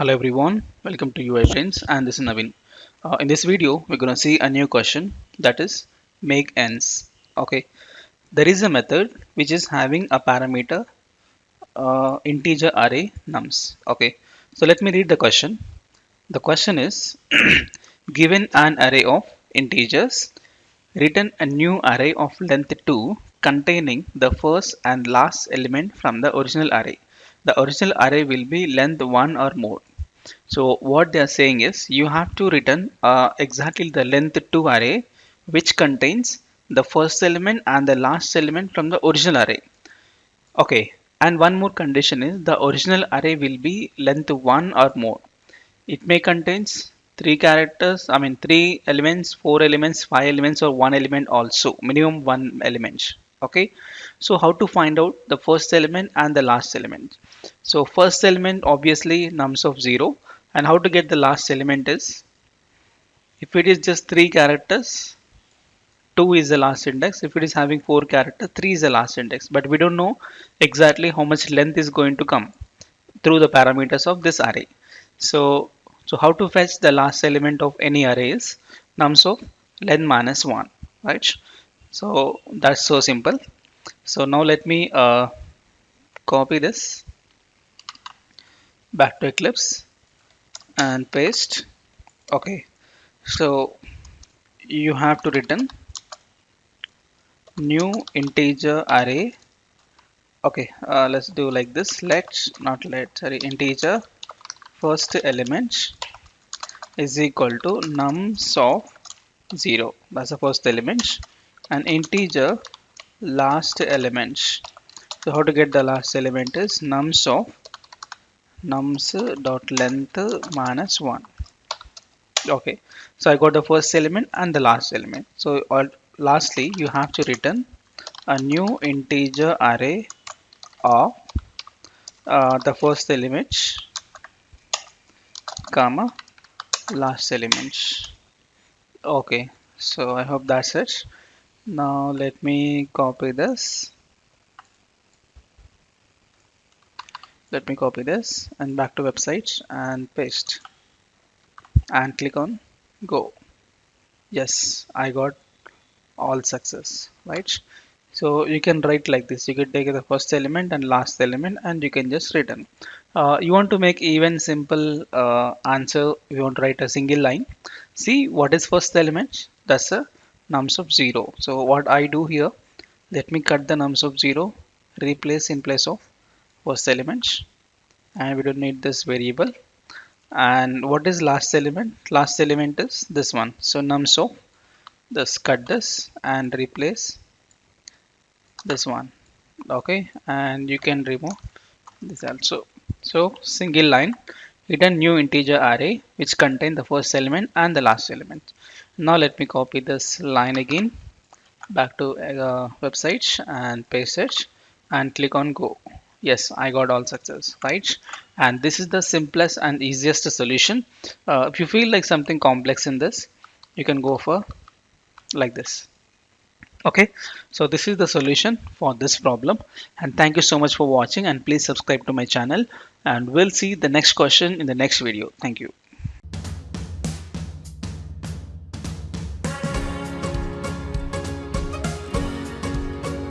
Hello everyone, welcome to uibrains and this is Naveen. In this video, we're going to see a new question that is make ends. Okay, there is a method which is having a parameter integer array nums. Okay, so let me read the question. The question is given an array of integers, return a new array of length 2 containing the first and last element from the original array. The original array will be length 1 or more. So what they are saying is you have to return exactly the length 2 array which contains the first element and the last element from the original array. Okay, and one more condition is the original array will be length 1 or more. It may contains 3 characters, I mean 3 elements, 4 elements, 5 elements or 1 element also, minimum 1 element. Okay, so how to find out the first element and the last element? So first element obviously nums of 0, and how to get the last element is if it is just 3 characters, 2 is the last index. If it is having 4 characters, 3 is the last index, but we don't know exactly how much length is going to come through the parameters of this array. So how to fetch the last element of any array is nums of length minus 1, right? So that's so simple. So now let me copy this back to Eclipse and paste. Okay, so you have to return new integer array. Okay, let's do like this. Integer first element is equal to nums of 0. That's the first element, and integer last element. So how to get the last element is nums dot length minus 1. Okay, so I got the first element and the last element. So lastly you have to return a new integer array of the first element comma last element. Okay, so I hope that's it. Now let me copy this. Let me copy this and back to website and paste and click on go. Yes, I got all success, right? So you can write like this. You can take the first element and last element and you can just return. You want to make even simple answer. You want to write a single line. See what is first element? That's a nums of 0. So what I do here, let me cut the nums of 0, replace in place of first element, and we don't need this variable. And what is last element? Last element is this one. So nums of this, cut this and replace this one. Okay, and you can remove this also. So single line, return new integer array which contain the first element and the last element. Now let me copy this line again back to website and paste it and click on go. Yes, I got all success, right? And this is the simplest and easiest solution. If you feel like something complex in this, you can go for like this. Okay, so this is the solution for this problem, and thank you so much for watching, and please subscribe to my channel, and we'll see the next question in the next video. Thank you.